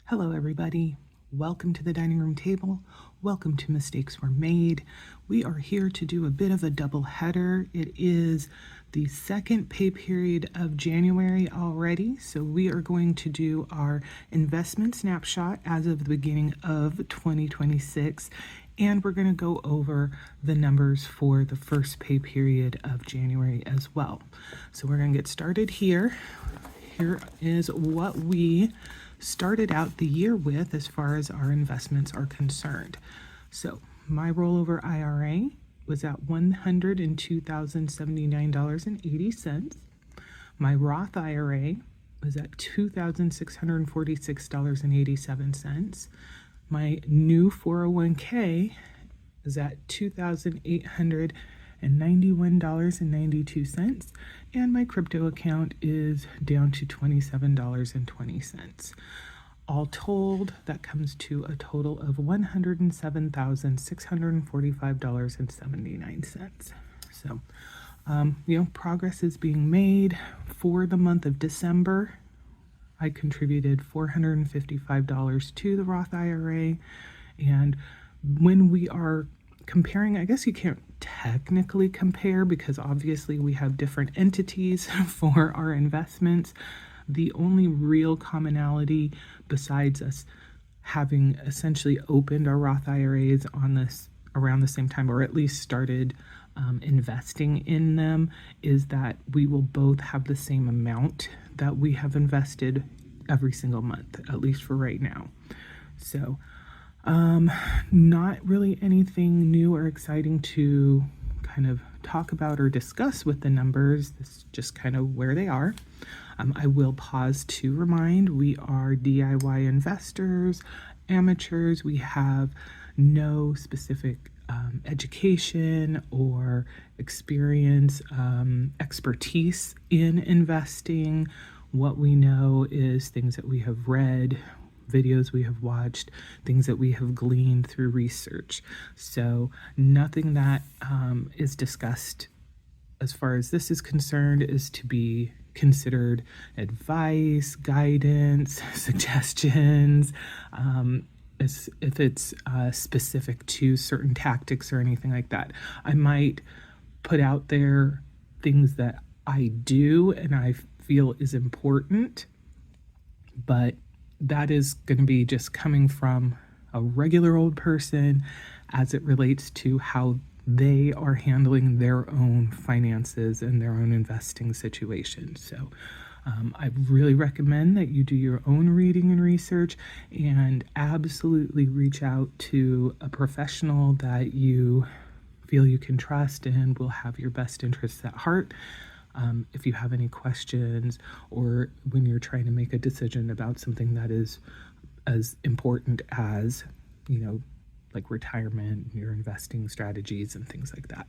Hello, everybody. Welcome to the dining room table. Welcome to Mistakes Were Made. We are here to do a bit of a double header. It is the second pay period of January already, so we are going to do our investment snapshot as of the beginning of 2026, and we're going to go over the numbers for the first pay period of January as well. So we're going to get started here. Here is what we started out the year with as far as our investments are concerned. So my rollover IRA was at $102,079.80. My Roth IRA was at $2,646.87. My new 401k is at $2,891.92, and my crypto account is down to $27.20. All told, that comes to a total of $107,645.79. So, progress is being made. For the month of December, I contributed $455 to the Roth IRA, and when we are comparing, I guess you can't technically compare because obviously we have different entities for our investments. The only real commonality, besides us having essentially opened our Roth IRAs on this around the same time, or at least started investing in them, is that we will both have the same amount that we have invested every single month, at least for right now. So not really anything new or exciting to kind of talk about or discuss with the numbers. This is just kind of where they are. I will pause to remind we are DIY investors, amateurs. We have no specific education or experience, expertise in investing. What we know is things that we have read, videos we have watched, things that we have gleaned through research. So nothing that is discussed as far as this is concerned is to be considered advice, guidance, suggestions, if it's specific to certain tactics or anything like that. I might put out there things that I do and I feel is important, but that is going to be just coming from a regular old person as it relates to how they are handling their own finances and their own investing situation. So I really recommend that you do your own reading and research and absolutely reach out to a professional that you feel you can trust and will have your best interests at heart. If you have any questions, or when you're trying to make a decision about something that is as important as, like retirement, your investing strategies and things like that.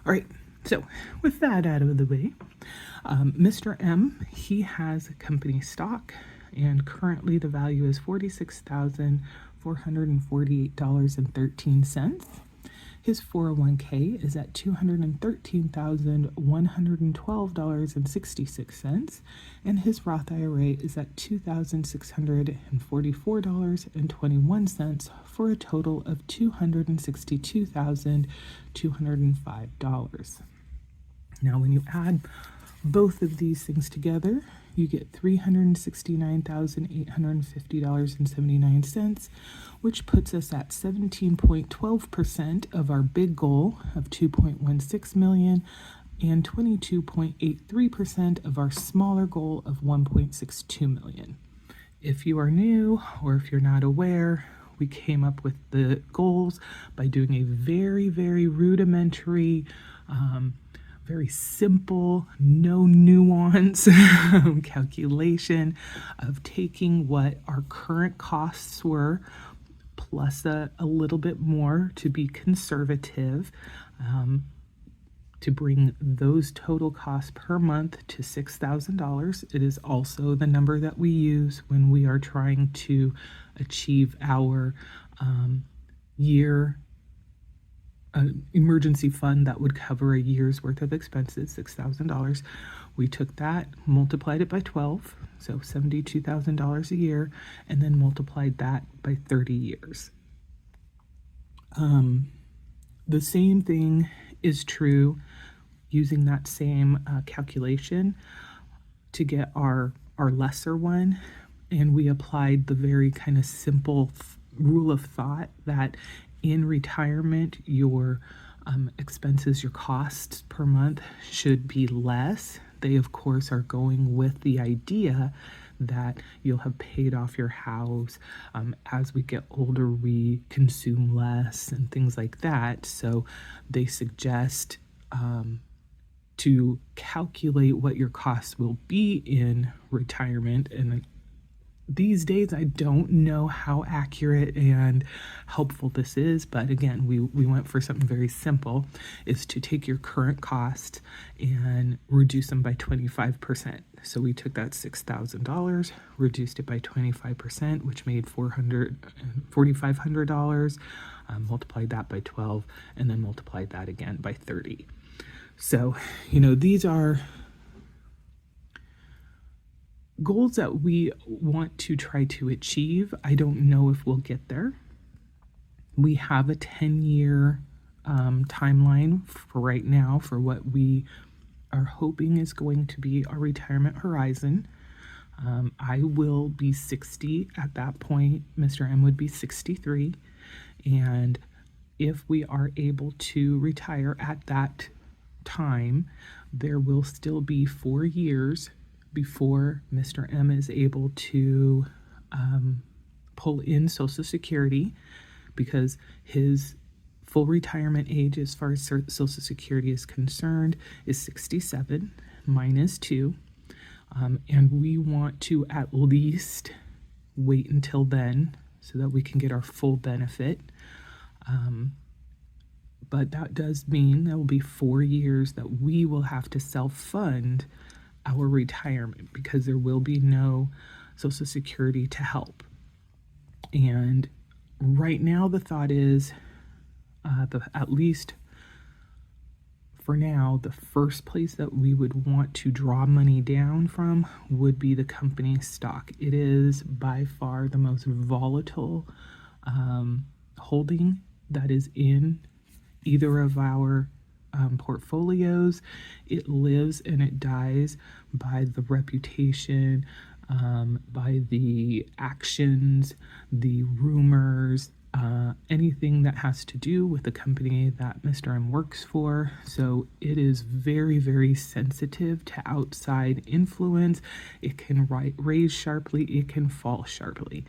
All right, so with that out of the way, Mr. M, he has company stock, and currently the value is $46,448.13. His 401k is at $213,112.66, and his Roth IRA is at $2,644.21 for a total of $262,205. Now, when you add both of these things together, you get $369,850.79, which puts us at 17.12% of our big goal of $2.16 million and 22.83% of our smaller goal of $1.62 million. If you are new or if you're not aware, we came up with the goals by doing a very, very rudimentary, very simple, no nuance calculation of taking what our current costs were plus a little bit more to be conservative, to bring those total costs per month to $6,000. It is also the number that we use when we are trying to achieve our year emergency fund that would cover a year's worth of expenses, $6,000. We took that, multiplied it by 12, so $72,000 a year, and then multiplied that by 30 years. The same thing is true using that same calculation to get our lesser one, and we applied the very kind of simple rule of thought that in retirement your expenses, your costs per month should be less. They of course are going with the idea that you'll have paid off your house. As we get older, we consume less and things like that. So they suggest to calculate what your costs will be in retirement. And these days, I don't know how accurate and helpful this is, but again, we went for something very simple, is to take your current costs and reduce them by 25%. So we took that $6,000, reduced it by 25%, which made $4,500, multiplied that by 12, and then multiplied that again by 30. So, these are goals that we want to try to achieve. I don't know if we'll get there. We have a 10-year timeline for right now for what we are hoping is going to be our retirement horizon. I will be 60 at that point. Mr. M would be 63. And if we are able to retire at that time, there will still be 4 years before Mr. M is able to pull in Social Security, because his full retirement age as far as Social Security is concerned is 67 minus 2. And we want to at least wait until then so that we can get our full benefit. But that does mean there will be 4 years that we will have to self-fund our retirement, because there will be no Social Security to help. And right now the thought is, at least for now, the first place that we would want to draw money down from would be the company stock. It is by far the most volatile holding that is in either of our portfolios. It lives and it dies by the reputation, by the actions, the rumors, anything that has to do with the company that Mr. M works for. So it is very, very sensitive to outside influence. It can raise sharply, it can fall sharply.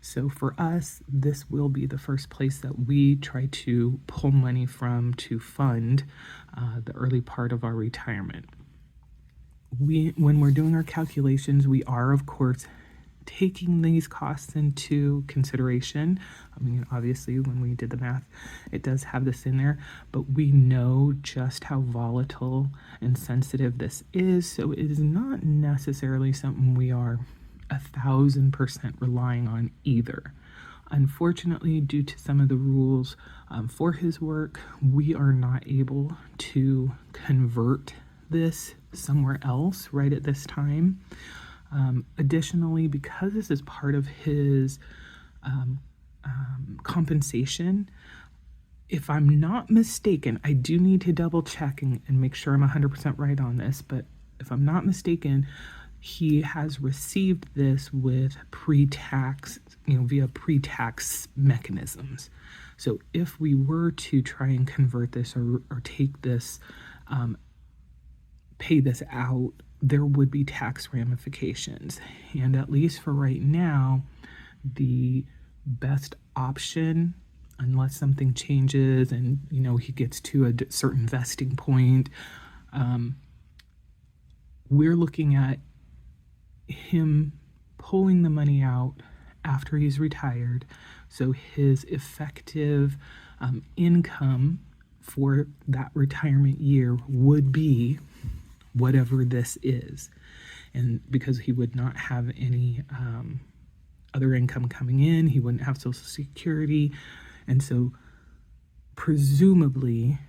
So for us, this will be the first place that we try to pull money from to fund the early part of our retirement. When we're doing our calculations, we are, of course, taking these costs into consideration. I mean, obviously, when we did the math, it does have this in there, but we know just how volatile and sensitive this is. So it is not necessarily something we are 1,000% relying on either. Unfortunately, due to some of the rules for his work, we are not able to convert this somewhere else right at this time. Additionally, because this is part of his compensation, if I'm not mistaken, I do need to double check and make sure I'm 100% right on this, but if I'm not mistaken, he has received this with pre-tax, via pre-tax mechanisms. So if we were to try and convert this or take this, pay this out, there would be tax ramifications. And at least for right now, the best option, unless something changes and, he gets to a certain vesting point, we're looking at him pulling the money out after he's retired, so his effective income for that retirement year would be whatever this is. And because he would not have any other income coming in, he wouldn't have Social Security, and so presumably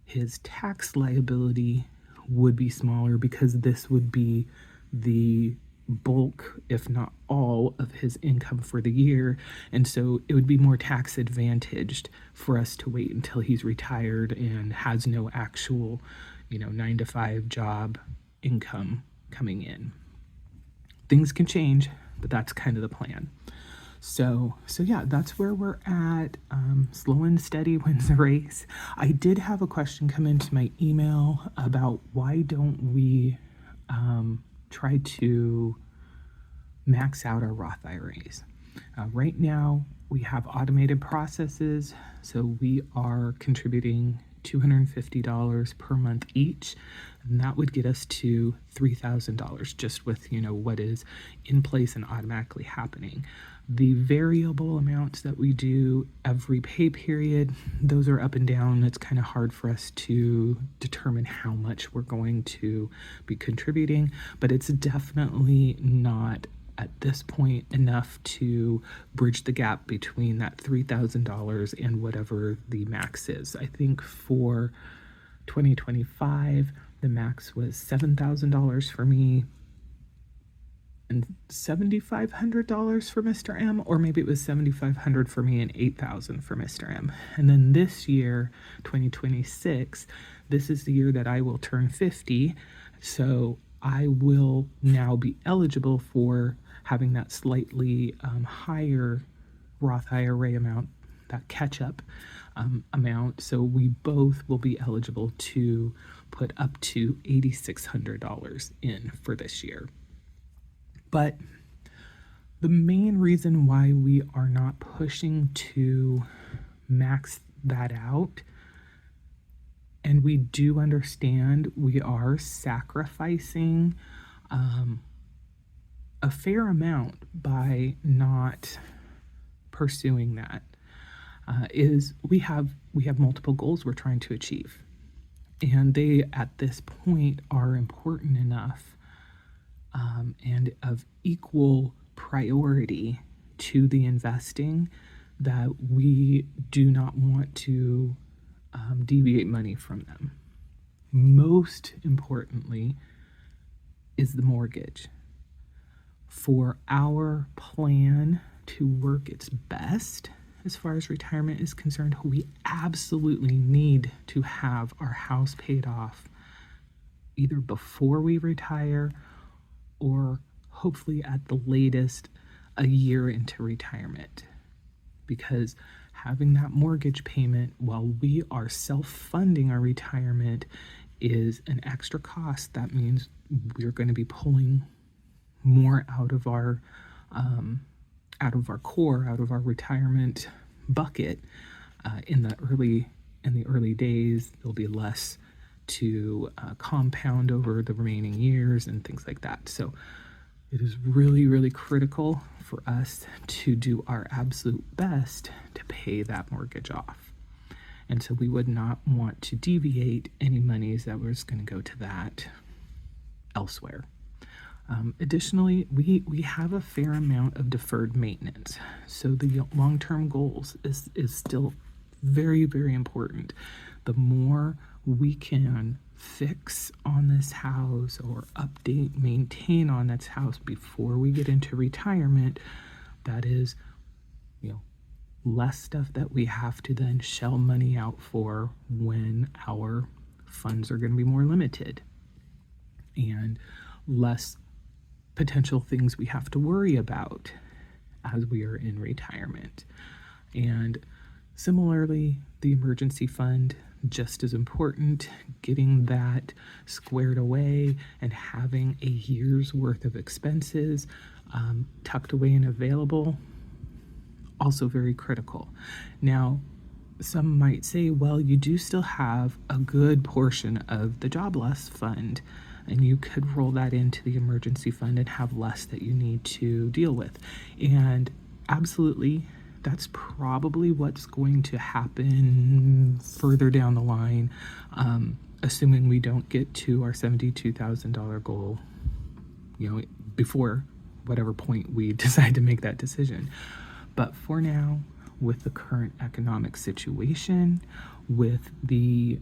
his tax liability would be smaller because this would be the bulk, if not all, of his income for the year. And so it would be more tax advantaged for us to wait until he's retired and has no actual, 9 to 5 job income coming in. Things can change, but that's kind of the plan. So yeah, that's where we're at. Slow and steady wins the race. I did have a question come into my email about why don't we try to max out our Roth IRAs. Right now, we have automated processes, so we are contributing $250 per month each, and that would get us to $3,000 just with what is in place and automatically happening. The variable amounts that we do every pay period, those are up and down. It's kind of hard for us to determine how much we're going to be contributing, but it's definitely not at this point enough to bridge the gap between that $3,000 and whatever the max is. I think for 2025, the max was $7,000 for me and $7,500 for Mr. M, or maybe it was $7,500 for me and $8,000 for Mr. M. And then this year, 2026, this is the year that I will turn 50, so I will now be eligible for having that slightly higher Roth IRA amount, that catch-up amount. So we both will be eligible to put up to $8,600 in for this year. But the main reason why we are not pushing to max that out, and we do understand we are sacrificing a fair amount by not pursuing that, is we have multiple goals we're trying to achieve, and they at this point are important enough and of equal priority to the investing that we do not want to deviate money from them. Most importantly is the mortgage. For our plan to work its best as far as retirement is concerned, we absolutely need to have our house paid off either before we retire or hopefully at the latest a year into retirement, because having that mortgage payment while we are self-funding our retirement is an extra cost. That means we're going to be pulling more out of our core, out of our retirement bucket in the early days. There'll be less to compound over the remaining years and things like that. So it is really, really critical for us to do our absolute best to pay that mortgage off. And so we would not want to deviate any monies that was going to go to that elsewhere. Additionally, we have a fair amount of deferred maintenance. So the long-term goals is still very, very important. The more we can fix on this house or update, maintain on this house before we get into retirement, that is, less stuff that we have to then shell money out for when our funds are going to be more limited, and less potential things we have to worry about as we are in retirement. And similarly, the emergency fund, just as important, getting that squared away and having a year's worth of expenses tucked away and available, also very critical. Now, some might say, well, you do still have a good portion of the job loss fund, and you could roll that into the emergency fund and have less that you need to deal with. And absolutely, that's probably what's going to happen further down the line, assuming we don't get to our $72,000 goal, before whatever point we decide to make that decision. But for now, with the current economic situation, with the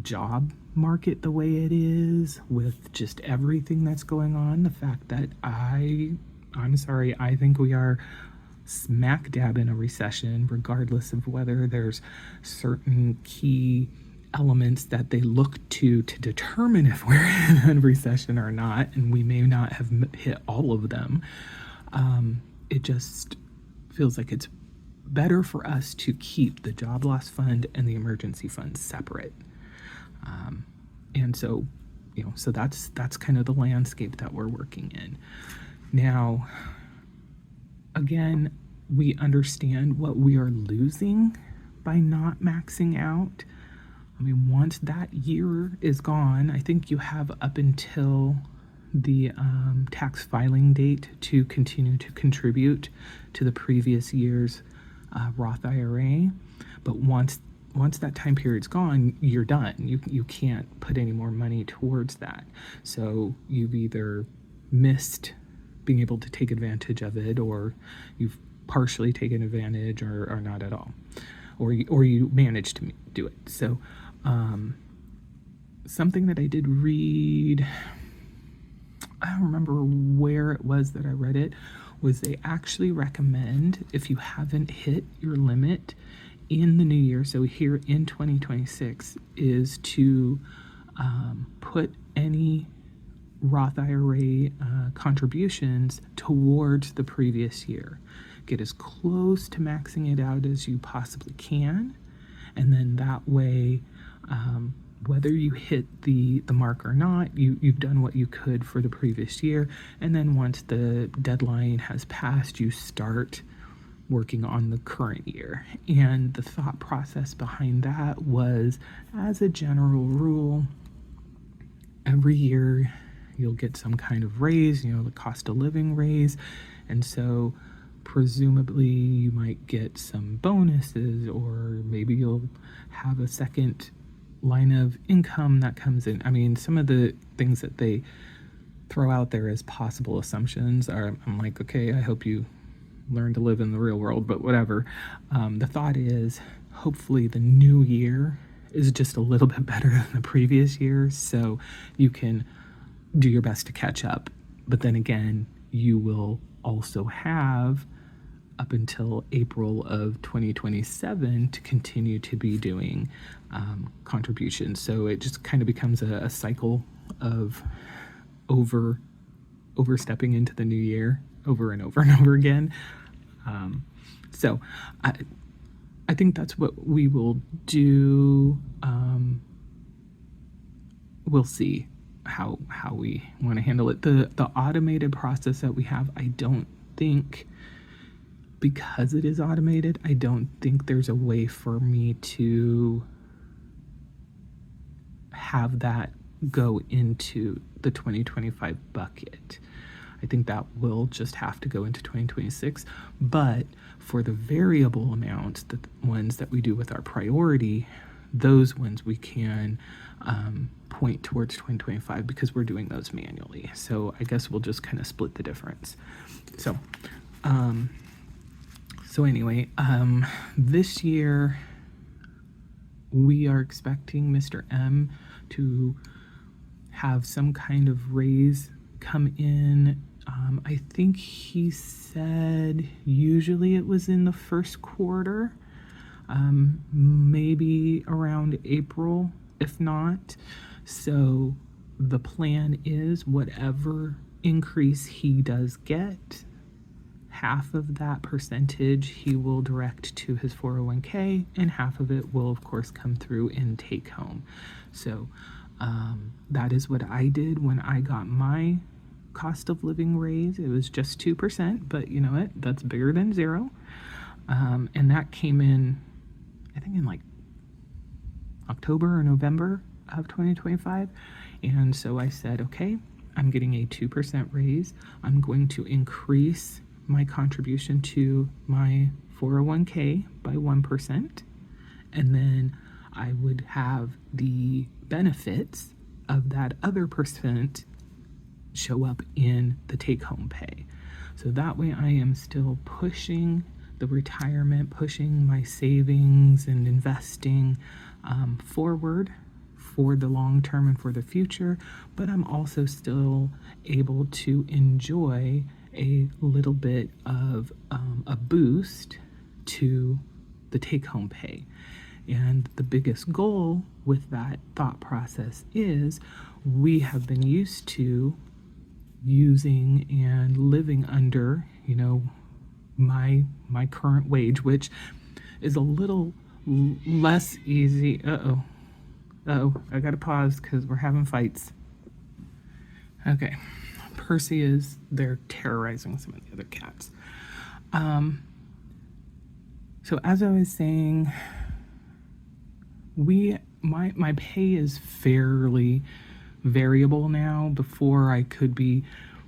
job market the way it is, with just everything that's going on, the fact that I'm sorry, I think we are smack dab in a recession, regardless of whether there's certain key elements that they look to determine if we're in a recession or not, and we may not have hit all of them. It just feels like it's better for us to keep the job loss fund and the emergency fund separate. And so, so that's kind of the landscape that we're working in. Now, again, we understand what we are losing by not maxing out. I mean, once that year is gone, I think you have up until the tax filing date to continue to contribute to the previous year's Roth IRA. But once that time period's gone, you're done. You can't put any more money towards that. So you've either missed being able to take advantage of it, or you've partially taken advantage, or not at all, or you managed to do it. So something that I did read, I don't remember where it was that I read it, was they actually recommend, if you haven't hit your limit in the new year, so here in 2026, is to put any Roth IRA contributions towards the previous year. Get as close to maxing it out as you possibly can, and then that way, whether you hit the mark or not, you've done what you could for the previous year. And then once the deadline has passed, you start working on the current year. And the thought process behind that was, as a general rule, every year you'll get some kind of raise, the cost of living raise. And so presumably you might get some bonuses, or maybe you'll have a second line of income that comes in. I mean, some of the things that they throw out there as possible assumptions are, I'm like, okay, I hope you learn to live in the real world, but whatever. The thought is, hopefully the new year is just a little bit better than the previous year, so you can do your best to catch up. But then again, you will also have up until April of 2027 to continue to be doing contributions. So it just kind of becomes a cycle of overstepping into the new year over and over and over again. So I think that's what we will do. We'll see how we want to handle it. The automated process that we have, I don't think, because it is automated, I don't think there's a way for me to have that go into the 2025 bucket. I think that will just have to go into 2026. But for the variable amounts, the ones that we do with our priority, those ones we can point towards 2025 because we're doing those manually. So I guess we'll just kind of split the difference. So anyway, this year we are expecting Mr. M to have some kind of raise come in. I think he said usually it was in the first quarter, maybe around April, if not. So the plan is whatever increase he does get, half of that percentage he will direct to his 401k, and half of it will of course come through in take home. So that is what I did when I got my cost of living raise. It was just 2%, but you know what? That's bigger than zero. And that came in, I think in like October or November of 2025. And so I said, okay, I'm getting a 2% raise. I'm going to increase my contribution to my 401k by 1%. And then I would have the benefits of that other percent show up in the take-home pay. So that way I am still pushing the retirement, pushing my savings and investing forward for the long term and for the future, but I'm also still able to enjoy a little bit of a boost to the take-home pay. And the biggest goal with that thought process is we have been used to using and living under, my current wage, which is a little less easy. I gotta pause because we're having fights. Okay, Percy they're terrorizing some of the other cats. So as I was saying, my pay is fairly variable now. Before, I could be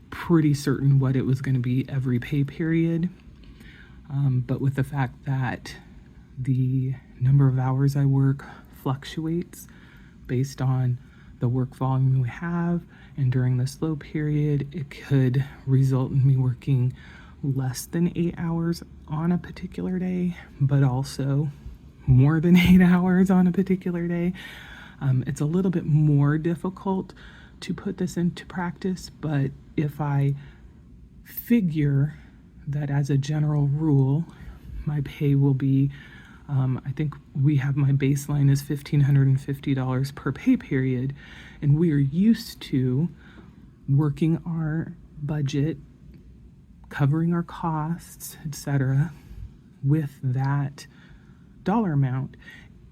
pretty certain what it was going to be every pay period. But with the fact that the number of hours I work fluctuates based on the work volume we have, and during the slow period, it could result in me working less than 8 hours on a particular day, but also more than 8 hours on a particular day. It's a little bit more difficult to put this into practice, but if I figure that as a general rule, my pay will be, I think we have my baseline is $1,550 per pay period, and we are used to working our budget, covering our costs, etc., with that dollar amount.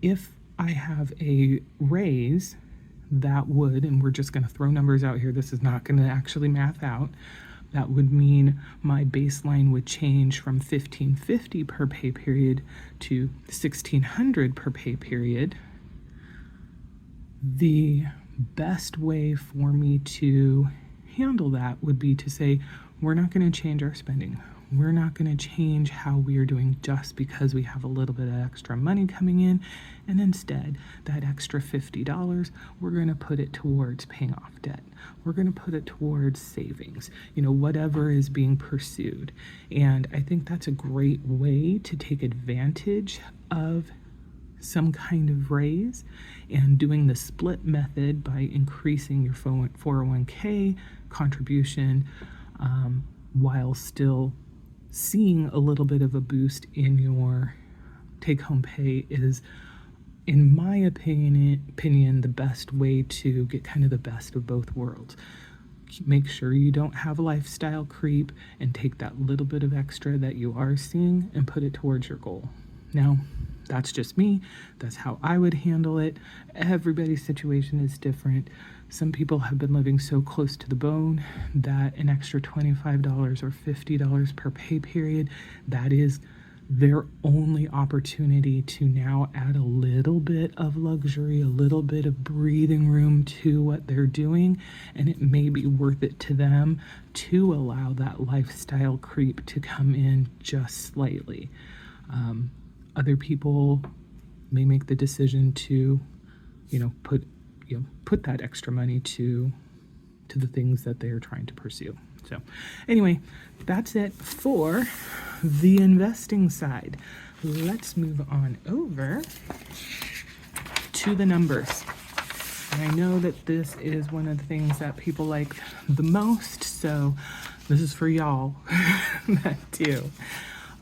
If I have a raise, that would, and we're just going to throw numbers out here, this is not going to actually math out, that would mean my baseline would change from $1,550 per pay period to $1,600 per pay period. The best way for me to handle that would be to say, we're not going to change our spending. We're not going to change how we are doing just because we have a little bit of extra money coming in. And instead, that extra $50, we're going to put it towards paying off debt. We're going to put it towards savings, whatever is being pursued. And I think that's a great way to take advantage of some kind of raise, and doing the split method by increasing your 401k contribution while still seeing a little bit of a boost in your take-home pay is, in my opinion, the best way to get kind of the best of both worlds. Make sure you don't have lifestyle creep, and take that little bit of extra that you are seeing and put it towards your goal. Now, that's just me. That's how I would handle it. Everybody's situation is different. Some people have been living so close to the bone that an extra $25 or $50 per pay period, that is their only opportunity to now add a little bit of luxury, a little bit of breathing room to what they're doing, and it may be worth it to them to allow that lifestyle creep to come in just slightly. Other people may make the decision to, put that extra money to the things that they are trying to pursue. So anyway, that's it for the investing side. Let's move on over to the numbers. And I know that this is one of the things that people like the most, so this is for y'all that do.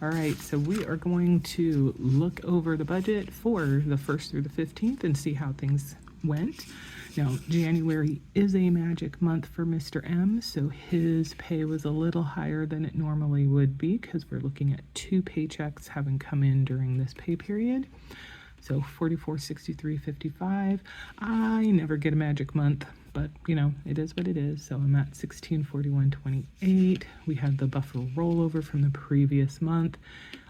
All right, so we are going to look over the budget for the 1st through the 15th and see how things went. Now, January is a magic month for Mr. M, so his pay was a little higher than it normally would be because we're looking at 2 paychecks having come in during this pay period. So $44.63.55. I never get a magic month, but it is what it is. So I'm at $1641.28. We had the buffer rollover from the previous month,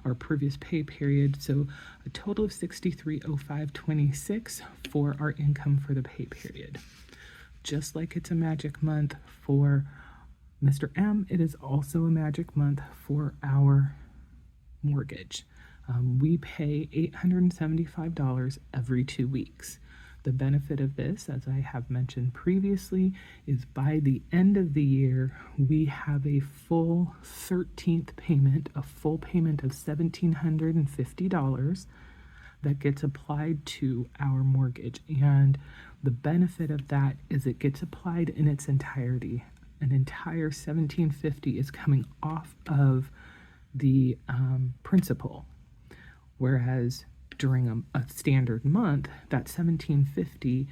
our previous pay period. So a total of $6305.26 for our income for the pay period. Just like it's a magic month for Mr. M, it is also a magic month for our mortgage. We pay $875 every 2 weeks. The benefit of this, as I have mentioned previously, is by the end of the year, we have a full 13th payment, a full payment of $1,750 that gets applied to our mortgage. And The benefit of that is it gets applied in its entirety. An entire $1,750 is coming off of the principal, whereas during a standard month, that $1,750,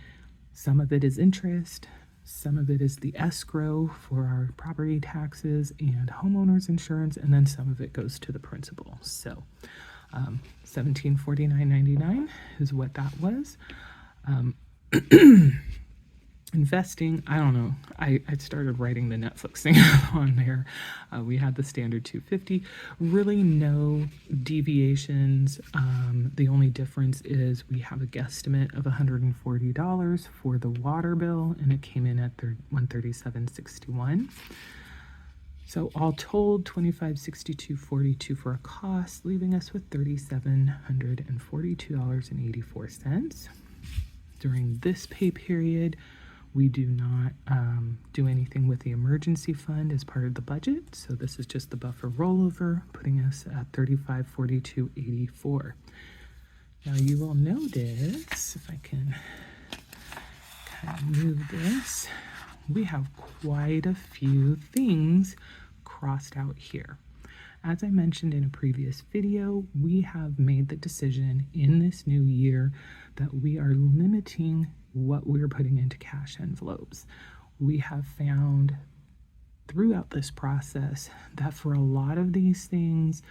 some of it is interest, some of it is the escrow for our property taxes and homeowners insurance, and then some of it goes to the principal. So $1,749.99 is what that was. Investing, I don't know. I started writing the Netflix thing on there. We had the standard $250. Really no deviations. The only difference is we have a guesstimate of $140 for the water bill, and it came in at $137.61. So all told, $25.62.42 for a cost, leaving us with $3,742.84. During this pay period, we do not do anything with the emergency fund as part of the budget. So this is just the buffer rollover, putting us at $35.42.84. Now you will notice, if I can kind of move this, we have quite a few things crossed out here. As I mentioned in a previous video, we have made the decision in this new year that we are limiting what we're putting into cash envelopes. We have found throughout this process that for a lot of these things,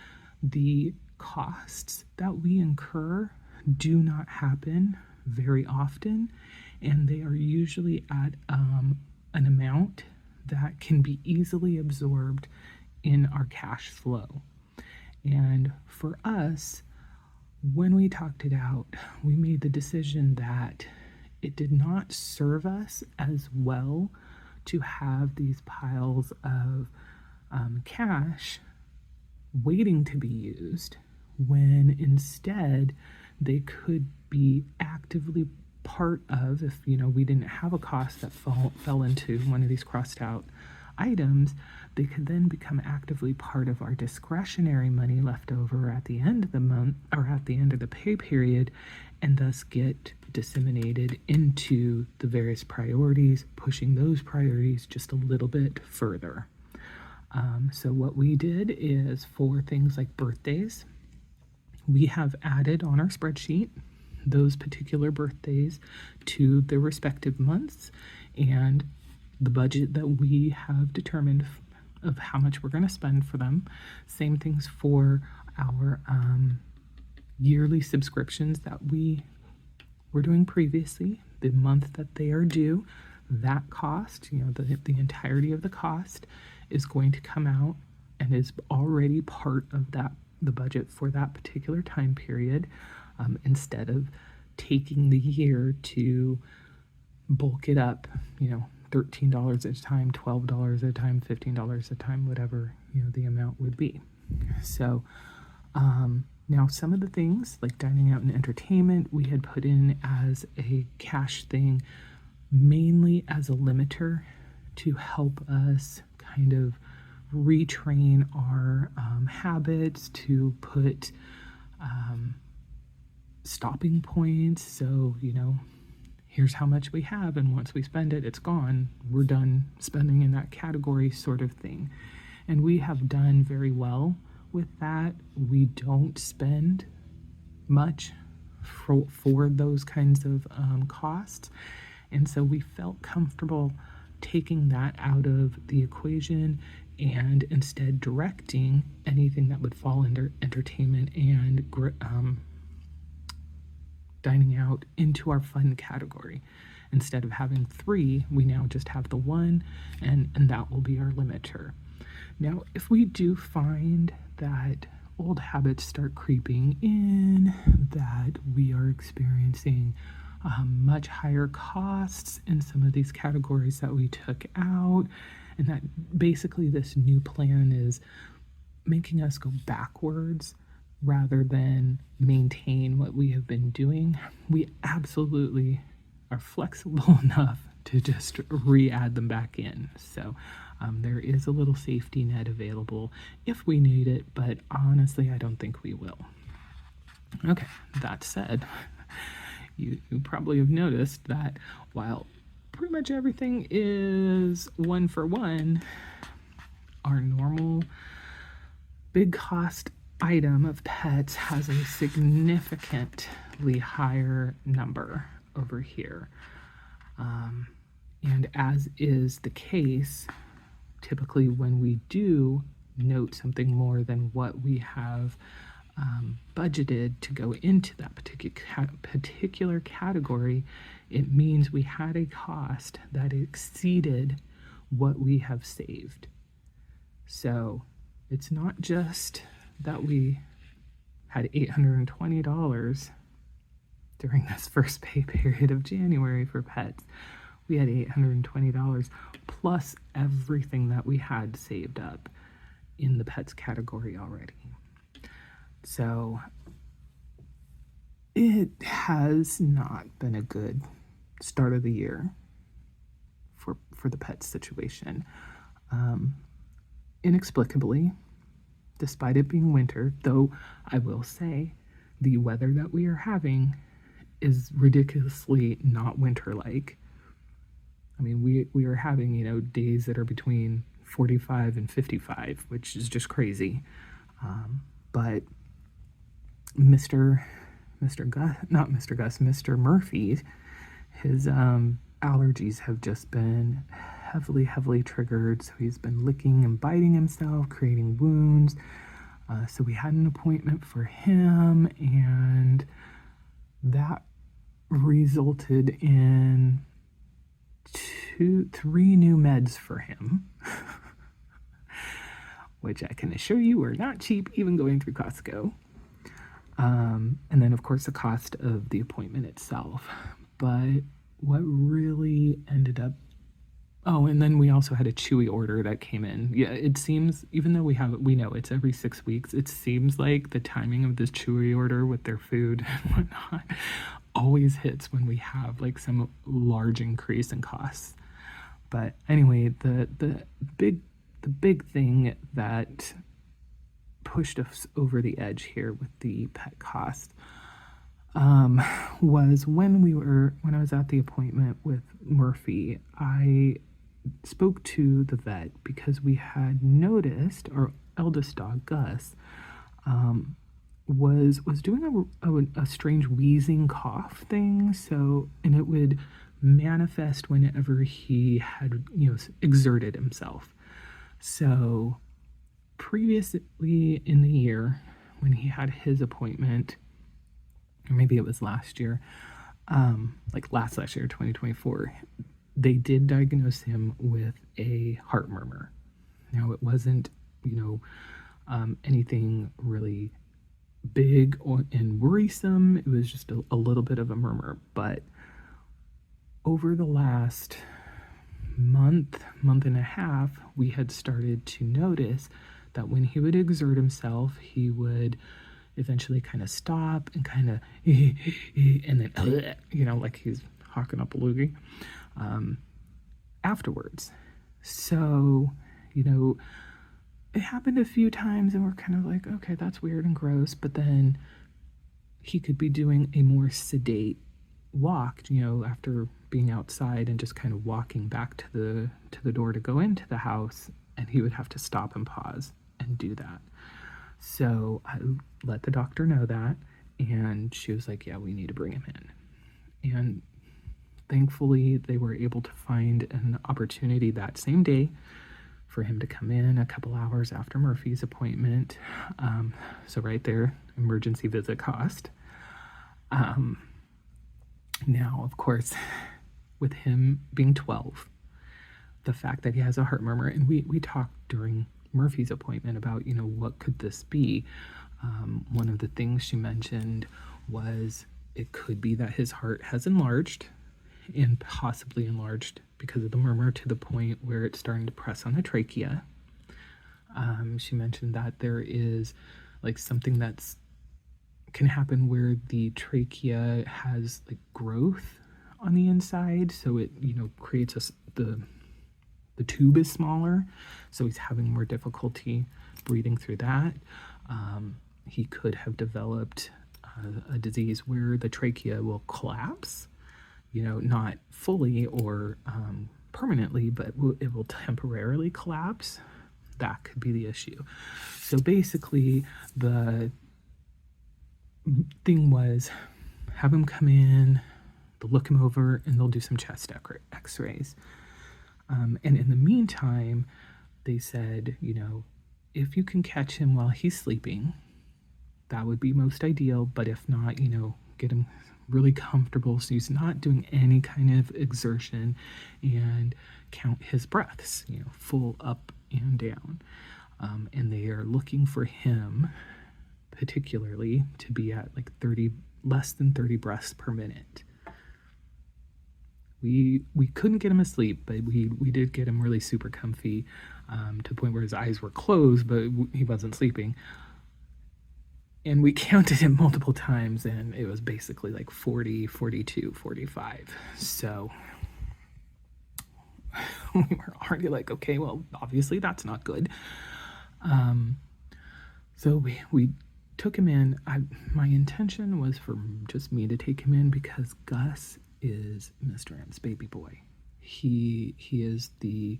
the costs that we incur do not happen very often, and they are usually at an amount that can be easily absorbed in our cash flow. And for us, when we talked it out, we made the decision that it did not serve us as well to have these piles of cash waiting to be used, when instead they could be actively part of, if we didn't have a cost that fell into one of these crossed out items, they could then become actively part of our discretionary money left over at the end of the month or at the end of the pay period, and thus get disseminated into the various priorities, pushing those priorities just a little bit further. So what we did is, for things like birthdays, we have added on our spreadsheet those particular birthdays to their respective months and the budget that we have determined of how much we're going to spend for them. Same things for our yearly subscriptions that we were doing previously. The month that they are due, that cost, the entirety of the cost is going to come out and is already part of the budget for that particular time period, instead of taking the year to bulk it up, $13 at a time, $12 at a time, $15 at a time, whatever the amount would be. So now some of the things like dining out and entertainment we had put in as a cash thing, mainly as a limiter to help us kind of retrain our habits, to put stopping points. So here's how much we have, and once we spend it, it's gone. We're done spending in that category, sort of thing. And we have done very well with that. We don't spend much for those kinds of costs. And so we felt comfortable taking that out of the equation and instead directing anything that would fall under entertainment and dining out into our fun category. Instead of having 3, we now just have the 1, and that will be our limiter. Now, if we do find that old habits start creeping in, that we are experiencing much higher costs in some of these categories that we took out, and that basically this new plan is making us go backwards rather than maintain what we have been doing, we absolutely are flexible enough to just re-add them back in. So there is a little safety net available if we need it, but honestly, I don't think we will. Okay, that said, you probably have noticed that while pretty much everything is 1 for 1, our normal big cost item of pets has a significantly higher number over here. And as is the case, typically when we do note something more than what we have budgeted to go into that particular category, it means we had a cost that exceeded what we have saved. So it's not just that we had $820 during this first pay period of January for pets. We had $820 plus everything that we had saved up in the pets category already. So it has not been a good start of the year for the pet situation. Inexplicably, despite it being winter, though I will say the weather that we are having is ridiculously not winter-like. I mean, we are having, days that are between 45 and 55, which is just crazy. But Mr. Murphy, his allergies have just been heavily triggered. So he's been licking and biting himself, creating wounds. So we had an appointment for him, and that resulted in 3 new meds for him, which I can assure you were not cheap, even going through Costco. And then, of course, the cost of the appointment itself. But what really ended up... Oh, and then we also had a Chewy order that came in. Yeah, it seems, even though we know it's every 6 weeks, it seems like the timing of this Chewy order with their food and whatnot always hits when we have like some large increase in costs. But anyway, the big thing that pushed us over the edge here with the pet cost was when I was at the appointment with Murphy. I spoke to the vet because we had noticed our eldest dog, Gus, was doing a strange wheezing cough thing. So, and it would manifest whenever he had, exerted himself. So previously in the year when he had his appointment, or maybe it was last year, last year, 2024, they did diagnose him with a heart murmur. Now, it wasn't, anything really big and worrisome. It was just a little bit of a murmur. But over the last month and a half, we had started to notice that when he would exert himself, he would eventually kind of stop and kind of, and then, like he's hawking up a loogie afterwards. So, it happened a few times and we're kind of like, okay, that's weird and gross. But then he could be doing a more sedate walk, after being outside and just kind of walking back to the door to go into the house, and he would have to stop and pause and do that. So I let the doctor know that, and she was like, yeah, we need to bring him in. And thankfully they were able to find an opportunity that same day for him to come in a couple hours after Murphy's appointment. So right there, emergency visit cost. Now, of course, with him being 12, the fact that he has a heart murmur, and we talked during Murphy's appointment about, what could this be? One of the things she mentioned was it could be that his heart has enlarged, and possibly enlarged because of the murmur to the point where it's starting to press on the trachea. She mentioned that there is something that's can happen where the trachea has growth on the inside, so it creates the tube is smaller, so he's having more difficulty breathing through that. He could have developed a disease where the trachea will collapse, not fully or permanently, but it will temporarily collapse. That could be the issue. So basically, the thing was have him come in, they'll look him over, and they'll do some chest x-rays. And in the meantime, they said, if you can catch him while he's sleeping, that would be most ideal. But if not, get him really comfortable so he's not doing any kind of exertion, and count his breaths, full up and down. And they are looking for him particularly to be at like less than 30 breaths per minute. We couldn't get him asleep, but we did get him really super comfy, to the point where his eyes were closed, but he wasn't sleeping. And we counted him multiple times, and it was basically like 40, 42, 45. So we were already like, okay, well, obviously that's not good. So we took him in. My intention was for just me to take him in because Gus is Mr. M's baby boy. He is the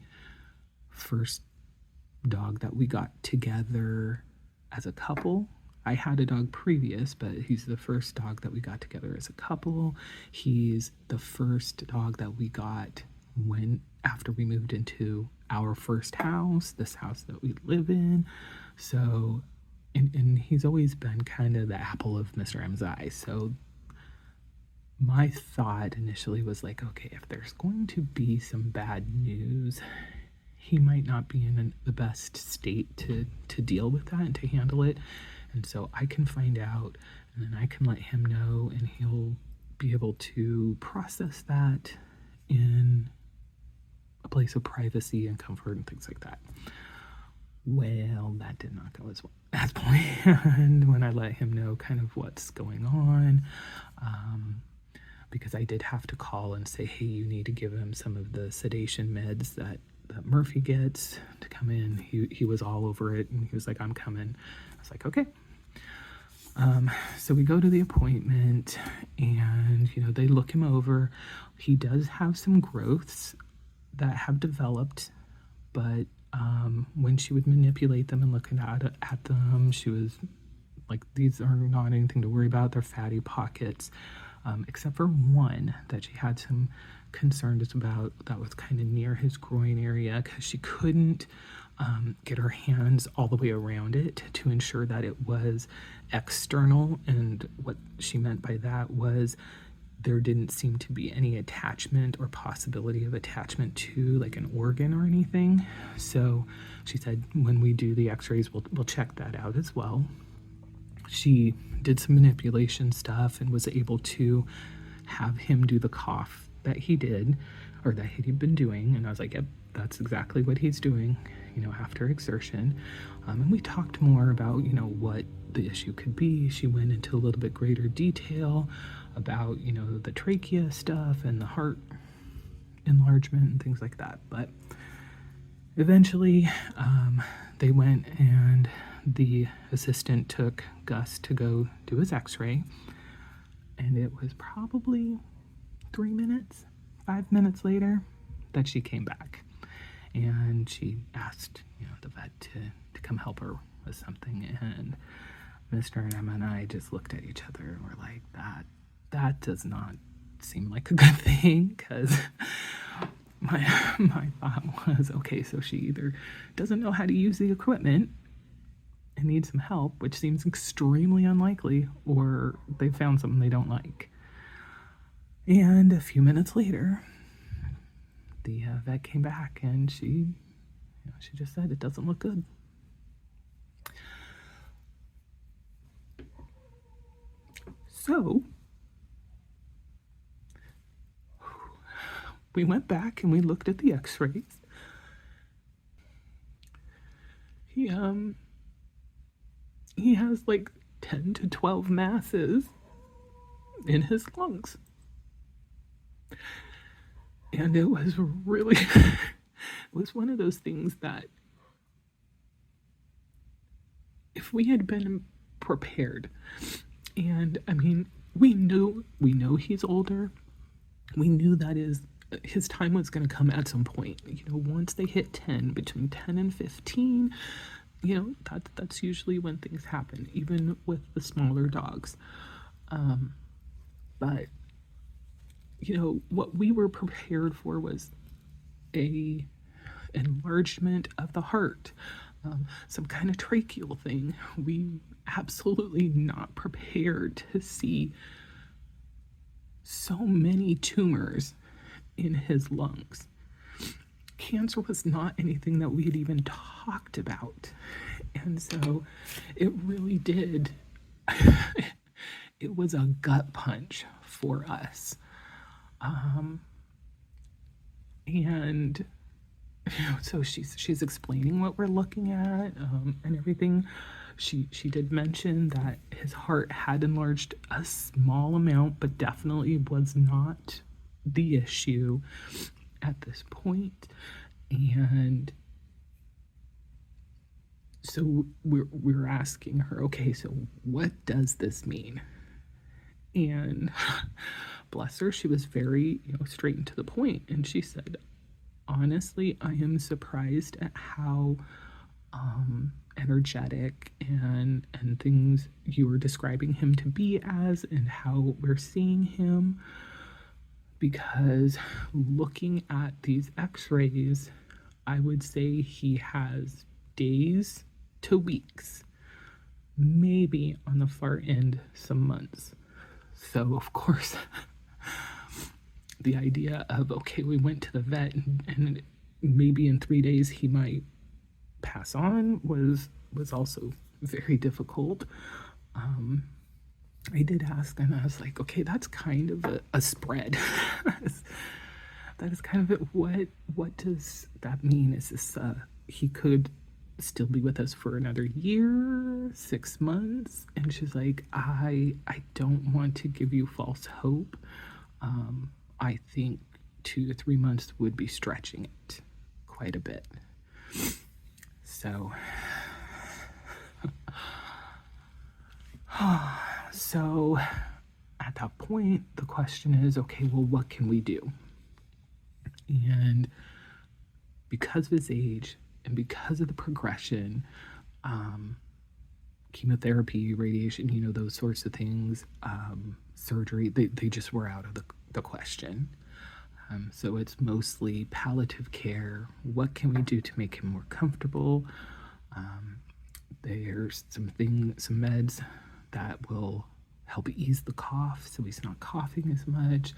first dog that we got together as a couple. I had a dog previous, but he's the first dog that we got together as a couple. He's the first dog that we got after we moved into our first house, this house that we live in. So, and he's always been kind of the apple of Mr. M's eye. So my thought initially was like, okay, if there's going to be some bad news, he might not be in the best state to deal with that and to handle it. And so I can find out, and then I can let him know, and he'll be able to process that in a place of privacy and comfort and things like that. Well, that did not go as planned when I let him know kind of what's going on, because I did have to call and say, hey, you need to give him some of the sedation meds that Murphy gets to come in. He was all over it, and he was like, I'm coming. I was like, okay. So we go to the appointment, and they look him over. He does have some growths that have developed, but when she would manipulate them and look at them, she was like, these are not anything to worry about. They're fatty pockets, except for one that she had some concerns about that was kind of near his groin area, because she couldn't get her hands all the way around it to ensure that it was external. And what she meant by that was there didn't seem to be any attachment or possibility of attachment to like an organ or anything. So she said, when we do the x-rays, we'll check that out as well. She did some manipulation stuff and was able to have him do the cough that he did, or that he'd been doing. And I was like, yep, that's exactly what he's doing, after exertion. And we talked more about, what the issue could be. She went into a little bit greater detail about, the trachea stuff and the heart enlargement and things like that. But eventually, they went, and the assistant took Gus to go do his x-ray. And it was probably 5 minutes later that she came back. And she asked, the vet to come help her with something. And Mr. M and I just looked at each other and were like, that does not seem like a good thing, because my thought was, okay, so she either doesn't know how to use the equipment and needs some help, which seems extremely unlikely, or they found something they don't like. And a few minutes later, the vet came back, and she just said, it doesn't look good. So we went back and we looked at the x-rays. He has like 10 to 12 masses in his lungs. And it was really, it was one of those things that if we had been prepared And I mean, we know he's older. We knew that his time was going to come at some point. Once they hit 10, between 10 and 15, that's usually when things happen, even with the smaller dogs. But what we were prepared for was a enlargement of the heart, some kind of tracheal thing. We absolutely not prepared to see so many tumors in his lungs. Cancer was not anything that we had even talked about. And so it really did, it was a gut punch for us. And so she's explaining what we're looking at, and everything. She did mention that his heart had enlarged a small amount, but definitely was not the issue at this point. And so we're asking her, okay, so what does this mean? And bless her, she was very straight and to the point, and she said, honestly, I am surprised at how energetic and things you were describing him to be as, and how we're seeing him, because looking at these x-rays, I would say he has days to weeks, maybe on the far end some months. So of course the idea of, okay, we went to the vet and maybe in 3 days he might pass on was also very difficult. I did ask, and I was like, okay, that's kind of a spread. That is kind of it. What does that mean? Is this he could still be with us for another year, 6 months? And she's like, I don't want to give you false hope. I think 2 to 3 months would be stretching it quite a bit. So at that point, the question is, okay, well, what can we do? And because of his age and because of the progression, chemotherapy, radiation, those sorts of things, surgery, they just were out of the question. So it's mostly palliative care. What can we do to make him more comfortable? There's some meds that will help ease the cough so he's not coughing as much.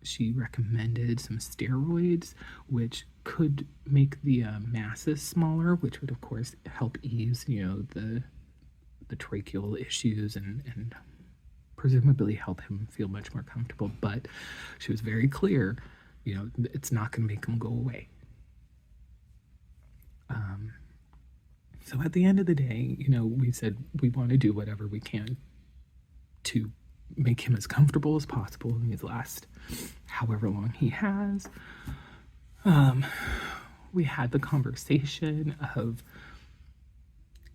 She recommended some steroids, which could make the masses smaller, which would of course help ease, the tracheal issues and presumably help him feel much more comfortable. But she was very clear, it's not going to make him go away. So at the end of the day, we said we want to do whatever we can to make him as comfortable as possible in these last however long he has. We had the conversation of,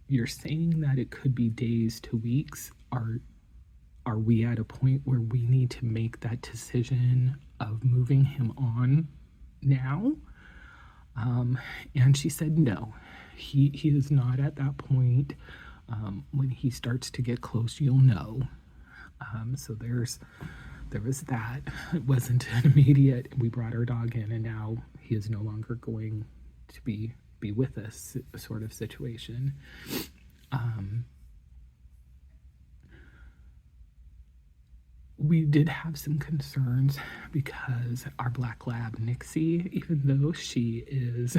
you're saying that it could be days to weeks. Are we at a point where we need to make that decision of moving him on now? And she said no. He is not at that point. When he starts to get close, you'll know. So there was that. It wasn't an immediate, we brought our dog in and now he is no longer going to be with us sort of situation. We did have some concerns because our black lab, Nixie, even though she is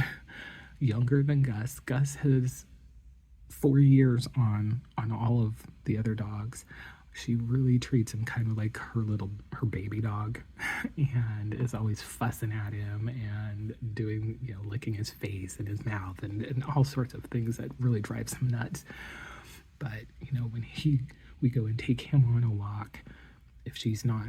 younger than Gus has 4 years on all of the other dogs. She really treats him kind of like her baby dog, and is always fussing at him and doing, licking his face and his mouth and all sorts of things that really drives him nuts. But, when we go and take him on a walk, if she's not,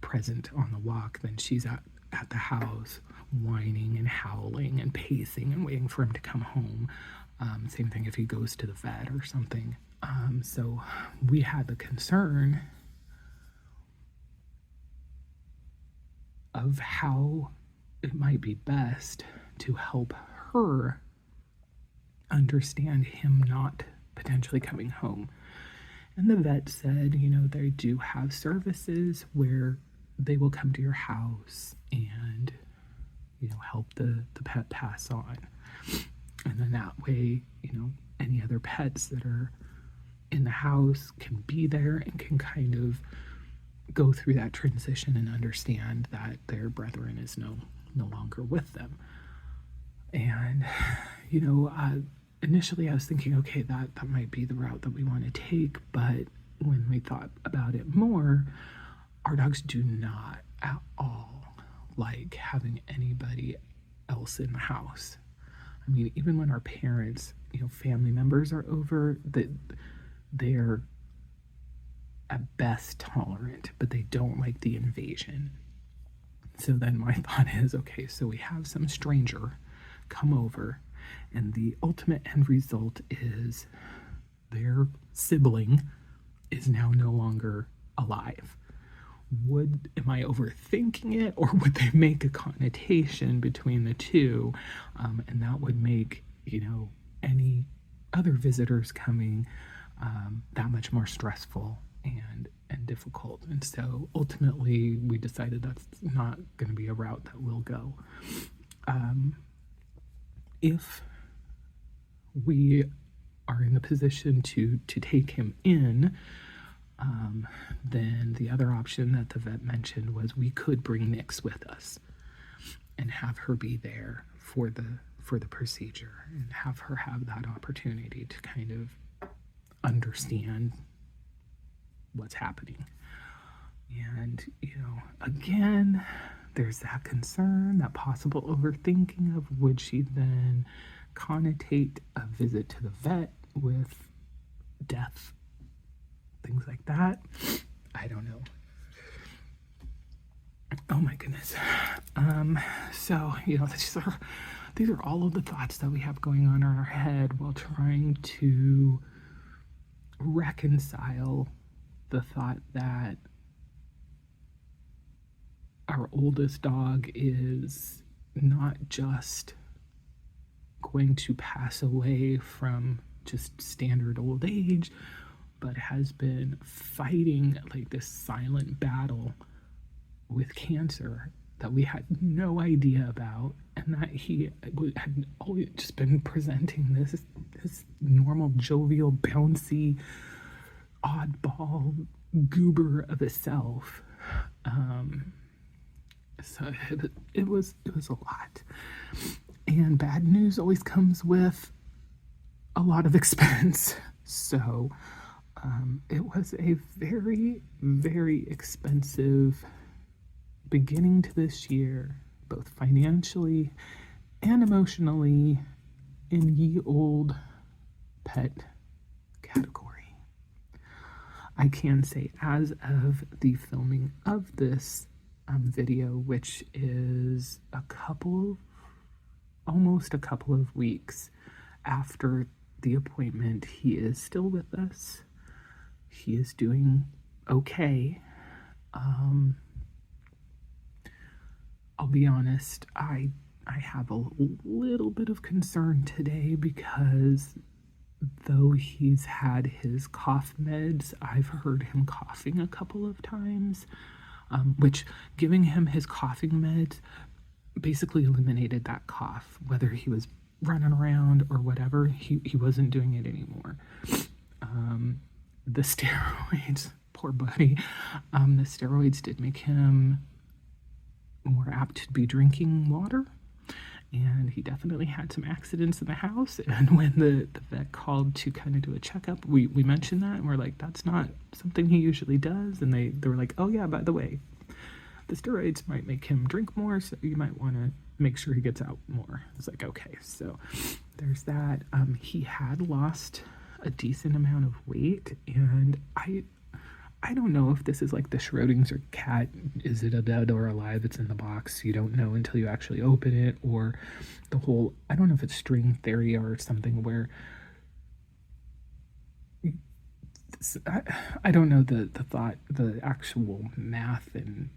present on the walk, then she's at the house whining and howling and pacing and waiting for him to come home. Same thing if he goes to the vet or something. So we had the concern of how it might be best to help her understand him not potentially coming home. And the vet said, they do have services where they will come to your house and, help the pet pass on. And then that way, any other pets that are in the house can be there and can kind of go through that transition and understand that their brethren is no longer with them. And, initially I was thinking, okay, that might be the route that we want to take. But when we thought about it more, our dogs do not at all like having anybody else in the house. I mean, even when our parents, family members are over, they're at best tolerant, but they don't like the invasion. So then my thought is, okay, so we have some stranger come over, and the ultimate end result is their sibling is now no longer alive. Am I overthinking it, or would they make a connotation between the two? And that would make, any other visitors coming that much more stressful and difficult. And so ultimately we decided that's not going to be a route that we'll go. If we are in the position to take him in, then the other option that the vet mentioned was we could bring Nix with us and have her be there for the procedure and have her have that opportunity to kind of understand what's happening. And, again, there's that concern, that possible overthinking of would she then connotate a visit to the vet with death, things like that. I don't know. Oh my goodness. So, these are all of the thoughts that we have going on in our head while trying to reconcile the thought that our oldest dog is not just going to pass away from just standard old age, but has been fighting like this silent battle with cancer that we had no idea about, and that he had always just been presenting this normal, jovial, bouncy, oddball goober of a self. So it was a lot. And bad news always comes with a lot of expense. So it was a very, very expensive beginning to this year, both financially and emotionally, in ye old pet category. I can say, as of the filming of this video, which is almost a couple of weeks after the appointment, he is still with us. He is doing okay. I'll be honest, I have a little bit of concern today because though he's had his cough meds, I've heard him coughing a couple of times, which giving him his coughing meds basically eliminated that cough. Whether he was running around or whatever, he wasn't doing it anymore. The steroids, poor buddy, the steroids did make him more apt to be drinking water, and he definitely had some accidents in the house. And when the vet called to kind of do a checkup, we mentioned that, and we're like, that's not something he usually does. And they were like, oh yeah, by the way, the steroids might make him drink more, so you might want to make sure he gets out more. It's like, okay, so there's that. He had lost a decent amount of weight, and I don't know if this is like the Schrödinger cat. Is it a dead or alive? It's in the box. You don't know until you actually open it, or the whole, I don't know if it's string theory or something where I don't know the actual math and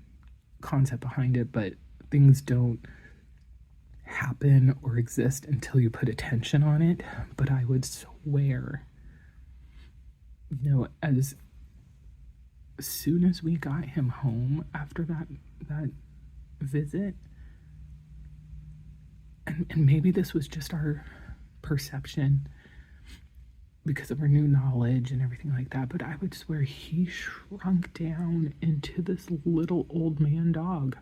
concept behind it, but things don't happen or exist until you put attention on it. But I would swear, as soon as we got him home after that visit, and maybe this was just our perception because of our new knowledge and everything like that, but I would swear he shrunk down into this little old man dog,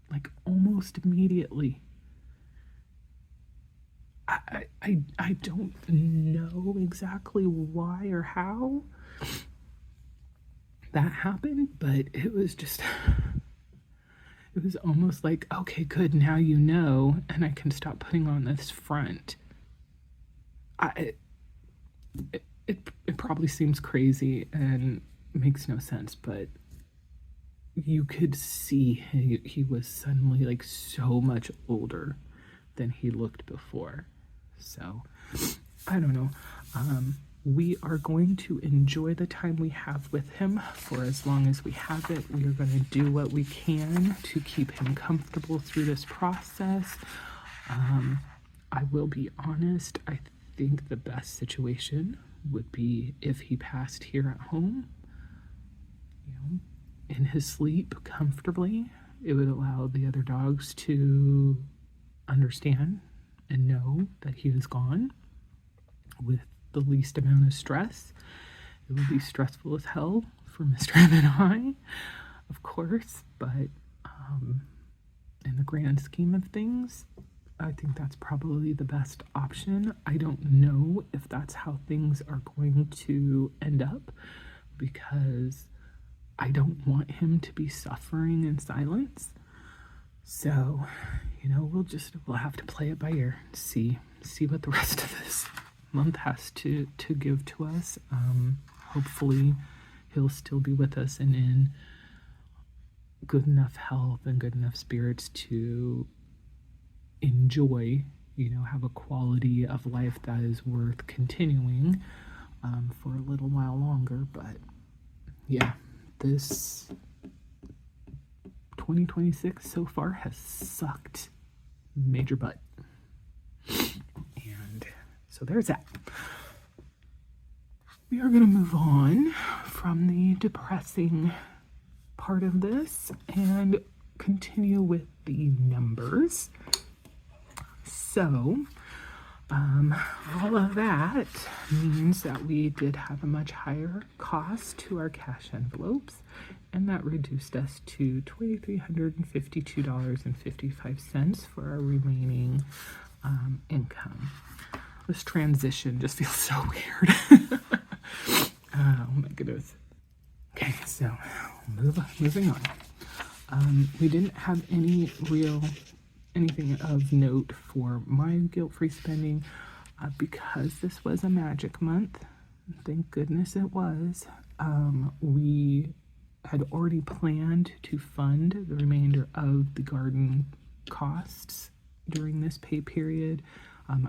like almost immediately. I don't know exactly why or how that happened, but it was almost like, okay, good, now you know, and I can stop putting on this front. It probably seems crazy and makes no sense, but you could see he was suddenly like so much older than he looked before. So I don't know. We are going to enjoy the time we have with him for as long as we have it. We are going to do what we can to keep him comfortable through this process. I will be honest, I think the best situation would be if he passed here at home, in his sleep comfortably. It would allow the other dogs to understand and know that he was gone with the least amount of stress. It would be stressful as hell for Mr. M and I, of course, but in the grand scheme of things, I think that's probably the best option. I don't know if that's how things are going to end up, because I don't want him to be suffering in silence. So, we'll have to play it by ear, see what the rest of this month has to give to us. Hopefully he'll still be with us and in good enough health and good enough spirits to enjoy, have a quality of life that is worth continuing for a little while longer. But yeah, this 2026 so far has sucked major butt. And so there's that. We are going to move on from the depressing part of this and continue with the numbers. So, all of that means that we did have a much higher cost to our cash envelopes, and that reduced us to $2,352.55 for our remaining income. This transition just feels so weird. Oh my goodness. Okay, so moving on. We didn't have anything of note for my guilt-free spending because this was a magic month. Thank goodness it was. We had already planned to fund the remainder of the garden costs during this pay period.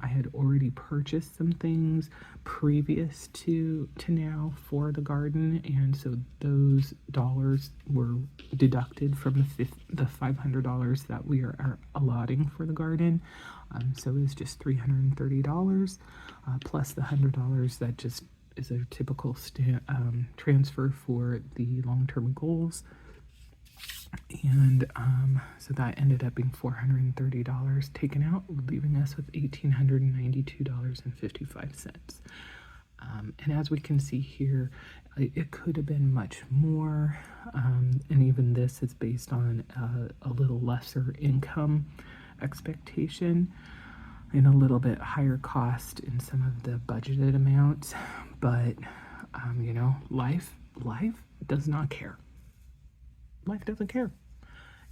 I had already purchased some things previous to now for the garden, and so those dollars were deducted from the $500 that we are allotting for the garden. So it was just $330 plus the $100 that just is a typical transfer for the long-term goals. And so that ended up being $430 taken out, leaving us with $1,892.55. And as we can see here, it could have been much more. And even this is based on a little lesser income expectation and a little bit higher cost in some of the budgeted amounts. But, life does not care. Life doesn't care.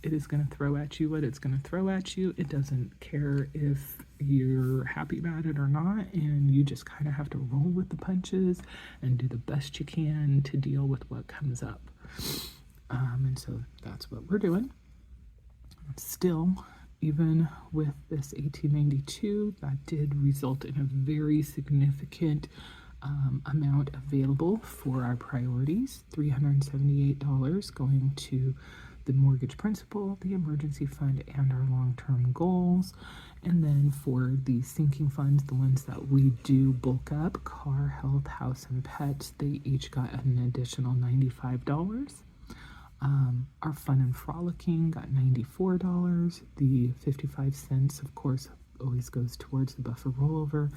It is going to throw at you what it's going to throw at you. It doesn't care if you're happy about it or not, and you just kind of have to roll with the punches and do the best you can to deal with what comes up. And so that's what we're doing. Still, even with this 1892, that did result in a very significant amount available for our priorities, $378 going to the mortgage principal, the emergency fund, and our long-term goals. And then for the sinking funds, the ones that we do bulk up, car, health, house, and pets, they each got an additional $95. Our fun and frolicking got $94. The 55 cents, of course, always goes towards the buffer rollover.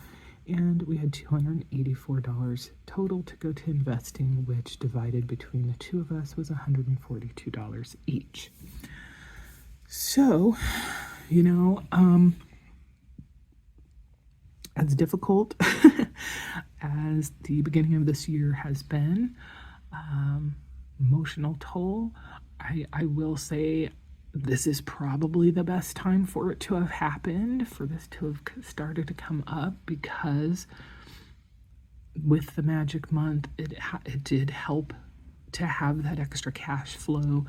And we had $284 total to go to investing, which divided between the two of us was $142 each. So, as difficult as the beginning of this year has been, emotional toll, I will say this is probably the best time for it to have happened, for this to have started to come up, because with the magic month, it did help to have that extra cash flow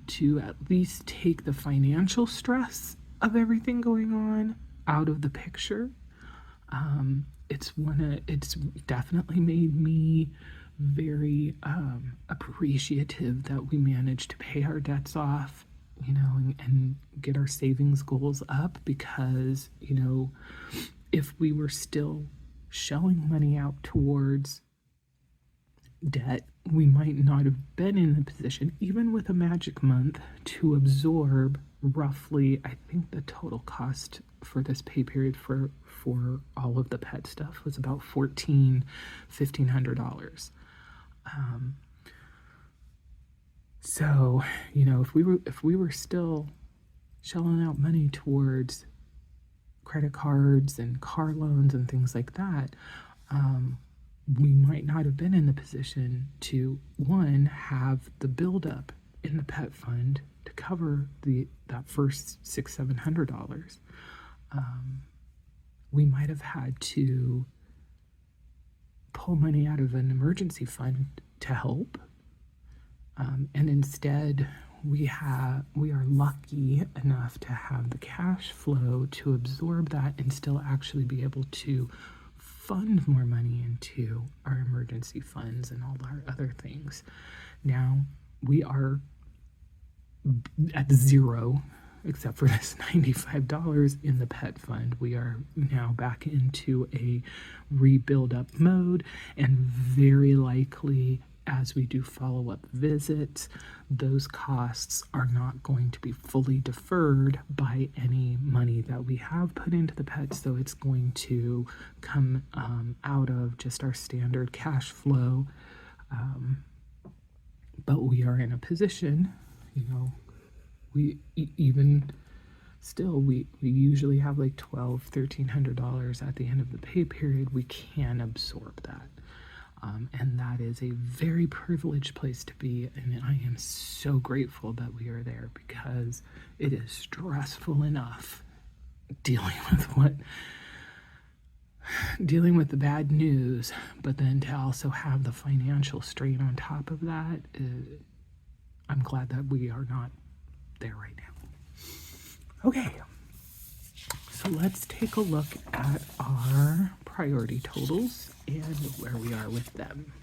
to at least take the financial stress of everything going on out of the picture. It's definitely made me very appreciative that we managed to pay our debts off, and get our savings goals up, because, if we were still shelling money out towards debt, we might not have been in the position, even with a magic month, to absorb roughly, I think the total cost for this pay period for all of the pet stuff was about $1,500. So, if we were still shelling out money towards credit cards and car loans and things like that, we might not have been in the position to, one, have the buildup in the pet fund to cover that first $600-700. We might have had to pull money out of an emergency fund to help. And instead, we are lucky enough to have the cash flow to absorb that and still actually be able to fund more money into our emergency funds and all our other things. Now, we are at zero, except for this $95 in the pet fund. We are now back into a rebuild up mode, and very likely, as we do follow-up visits, those costs are not going to be fully deferred by any money that we have put into the pets, so it's going to come out of just our standard cash flow. But we are in a position, we usually have like $1,200-1,300 at the end of the pay period. We can absorb that. And that is a very privileged place to be, and I am so grateful that we are there, because it is stressful enough dealing with the bad news, but then to also have the financial strain on top of that, I'm glad that we are not there right now. Okay, so let's take a look at our priority totals and where we are with them.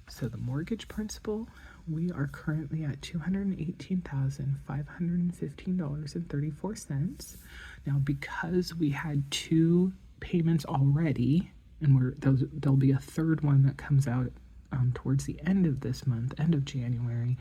So the mortgage principal, we are currently at $218,515.34. Now, because we had 2 payments already, and there'll be a third one that comes out towards the end of this month, end of January,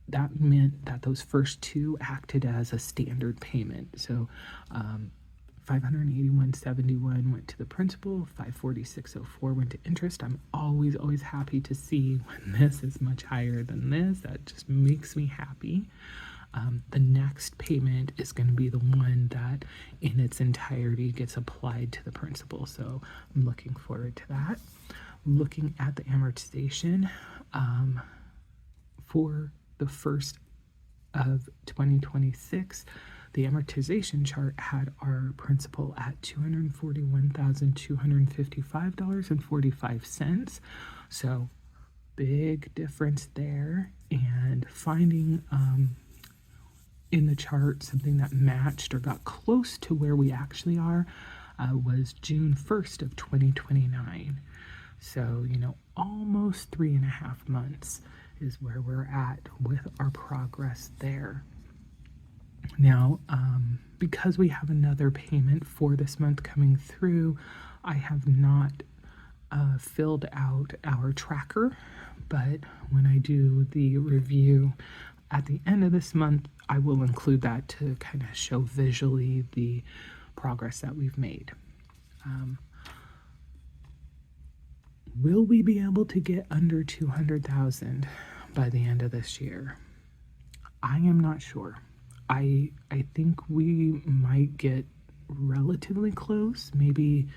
that meant that those first 2 acted as a standard payment. So $581.71 went to the principal, $546.04 went to interest. I'm always happy to see when this is much higher than this. That just makes me happy. The next payment is going to be the one that in its entirety gets applied to the principal, so I'm looking forward to that. Looking at the amortization, for the first of 2026, the amortization chart had our principal at $241,255.45. So big difference there. And finding in the chart something that matched or got close to where we actually are, was June 1st of 2029. So, almost 3.5 months is where we're at with our progress there. Now, because we have another payment for this month coming through, I have not filled out our tracker, but when I do the review at the end of this month, I will include that to kind of show visually the progress that we've made. Will we be able to get under 200,000 by the end of this year? I am not sure. I think we might get relatively close, maybe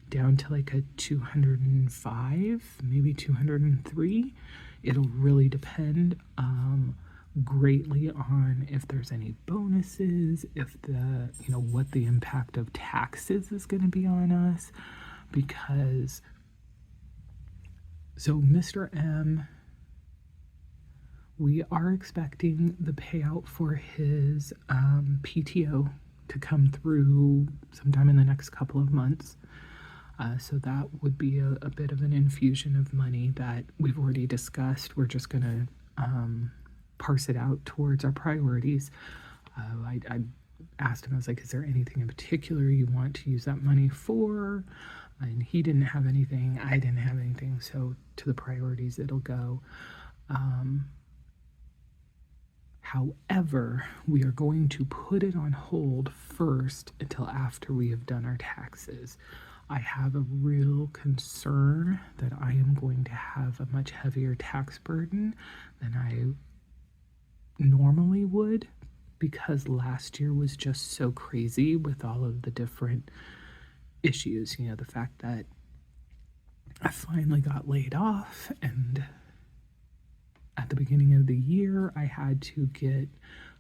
down to like a 205, maybe 203. It'll really depend greatly on if there's any bonuses, if what the impact of taxes is going to be on us, because so Mr. M, we are expecting the payout for his PTO to come through sometime in the next couple of months. So that would be a bit of an infusion of money that we've already discussed. We're just going to parse it out towards our priorities. I asked him, I was like, is there anything in particular you want to use that money for? And he didn't have anything. I didn't have anything. So to the priorities, it'll go. However, we are going to put it on hold first until after we have done our taxes. I have a real concern that I am going to have a much heavier tax burden than I normally would, because last year was just so crazy with all of the different issues. The fact that I finally got laid off, and at the beginning of the year I had to get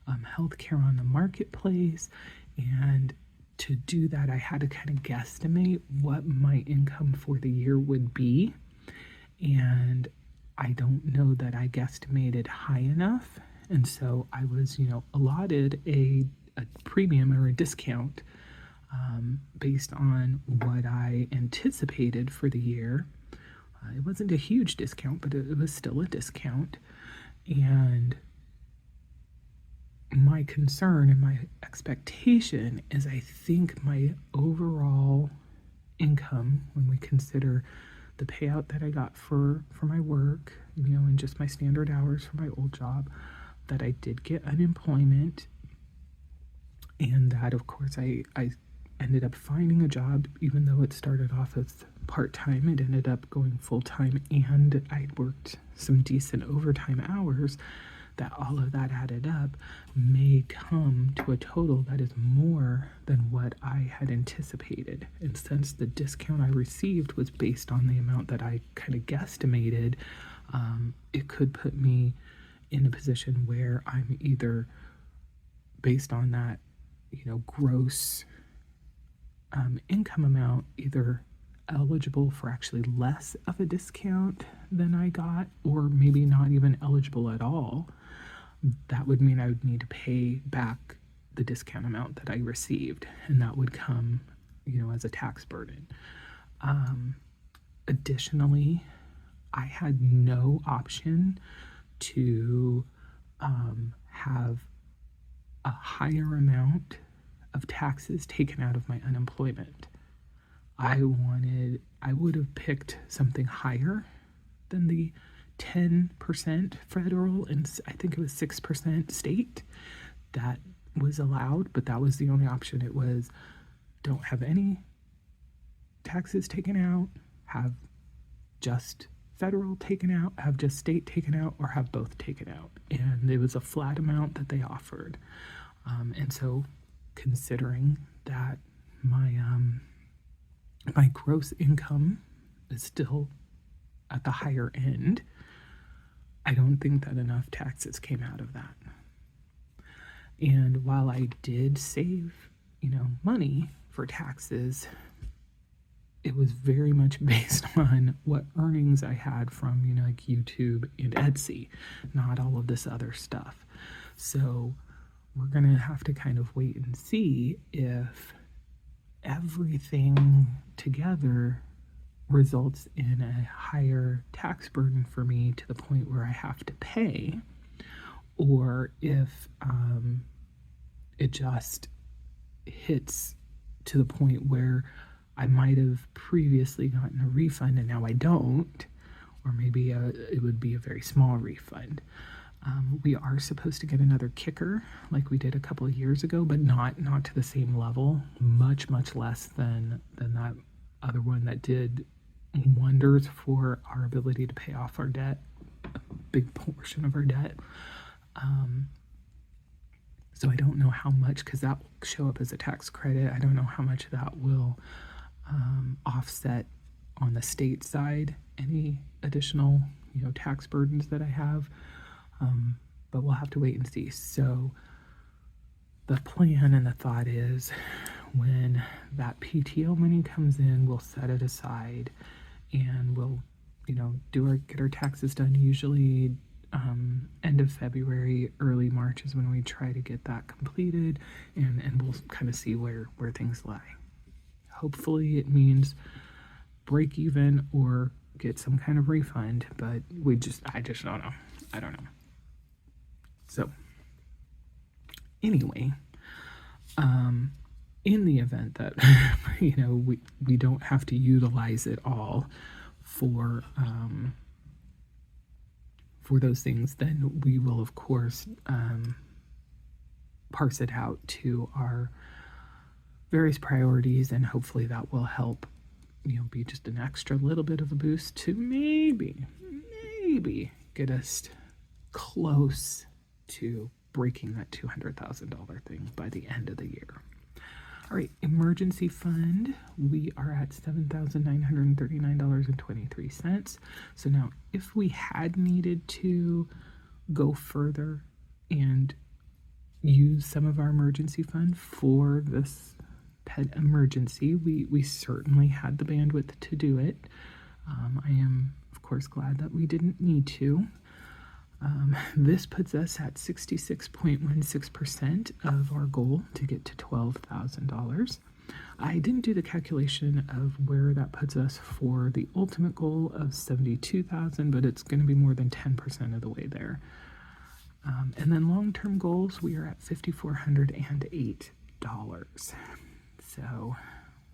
healthcare on the marketplace, and to do that I had to kind of guesstimate what my income for the year would be, and I don't know that I guesstimated high enough. And so I was, allotted a premium or a discount based on what I anticipated for the year. It wasn't a huge discount, but it was still a discount. And my concern and my expectation is I think my overall income, when we consider the payout that I got for my work, and just my standard hours for my old job, that I did get unemployment, and that of course I ended up finding a job. Even though it started off as part-time, it ended up going full-time, and I worked some decent overtime hours. That all of that added up may come to a total that is more than what I had anticipated. And since the discount I received was based on the amount that I kind of guesstimated, it could put me in a position where I'm either, based on that, gross income amount, either eligible for actually less of a discount than I got, or maybe not even eligible at all. That would mean I would need to pay back the discount amount that I received, and that would come, as a tax burden. Additionally, I had no option to have a higher amount of taxes taken out of my unemployment. I would have picked something higher than the 10% federal, and I think it was 6% state that was allowed, but that was the only option. It was, don't have any taxes taken out, have just federal taken out, have just state taken out, or have both taken out. And it was a flat amount that they offered. And so considering that my gross income is still at the higher end, I don't think that enough taxes came out of that. And while I did save, money for taxes, it was very much based on what earnings I had from, like YouTube and Etsy, not all of this other stuff. So we're going to have to kind of wait and see if everything together results in a higher tax burden for me to the point where I have to pay, or if it just hits to the point where I might have previously gotten a refund and now I don't, or maybe it would be a very small refund. We are supposed to get another kicker like we did a couple of years ago, but not to the same level, much less than that other one that did wonders for our ability to pay off our debt, a big portion of our debt. So I don't know how much, because that will show up as a tax credit. I don't know how much that will offset on the state side any additional, tax burdens that I have. But we'll have to wait and see. So the plan and the thought is, when that PTO money comes in, we'll set it aside and we'll, get our taxes done. Usually end of February, early March is when we try to get that completed, and we'll kind of see where things lie. Hopefully it means break even or get some kind of refund, but I just don't know. I don't know. So anyway, in the event that we don't have to utilize it all for those things, then we will of course parse it out to our various priorities, and hopefully that will help be just an extra little bit of a boost to maybe get us close to breaking that $200,000 thing by the end of the year. All right, emergency fund, we are at $7,939.23. So now if we had needed to go further and use some of our emergency fund for this pet emergency, we certainly had the bandwidth to do it. I am, of course, glad that we didn't need to. This puts us at 66.16% of our goal to get to $12,000. I didn't do the calculation of where that puts us for the ultimate goal of $72,000, but it's going to be more than 10% of the way there. And then long-term goals, we are at $5,408. So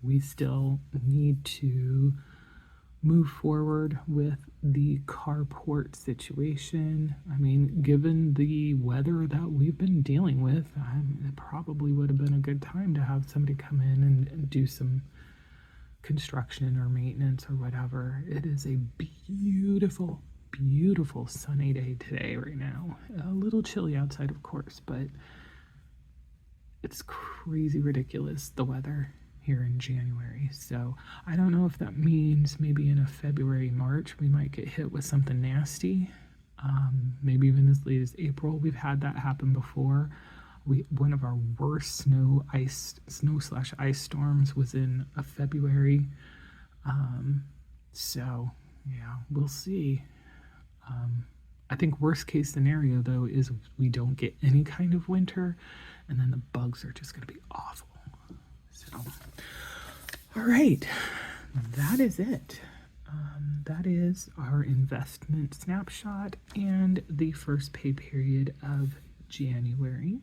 we still need to move forward with the carport situation. I mean, given the weather that we've been dealing with, it probably would have been a good time to have somebody come in and do some construction or maintenance or whatever. It is a beautiful sunny day today right now. A little chilly outside, of course, but it's crazy ridiculous, the weather here in January. So I don't know if that means maybe in a February, March, we might get hit with something nasty. Maybe even as late as April. We've had that happen before. One of our worst snow/ice storms was in a February. So yeah, we'll see. I think worst case scenario though is we don't get any kind of winter, and then the bugs are just going to be awful. So, all right, that is it. That is our investment snapshot and the first pay period of January.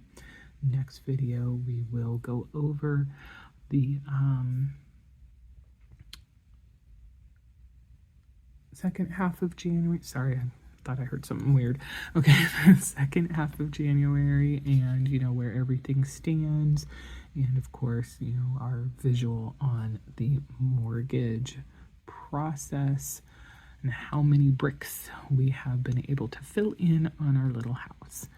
Next video, we will go over the second half of January. Sorry, I thought I heard something weird. Okay, second half of January, and where everything stands, and of course our visual on the mortgage process and how many bricks we have been able to fill in on our little house.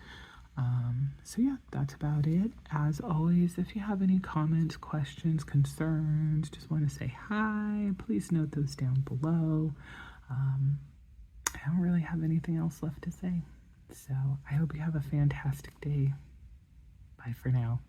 So yeah, that's about it. As always, if you have any comments, questions, concerns, just want to say hi, please note those down below. I don't really have anything else left to say. So I hope you have a fantastic day. Bye for now.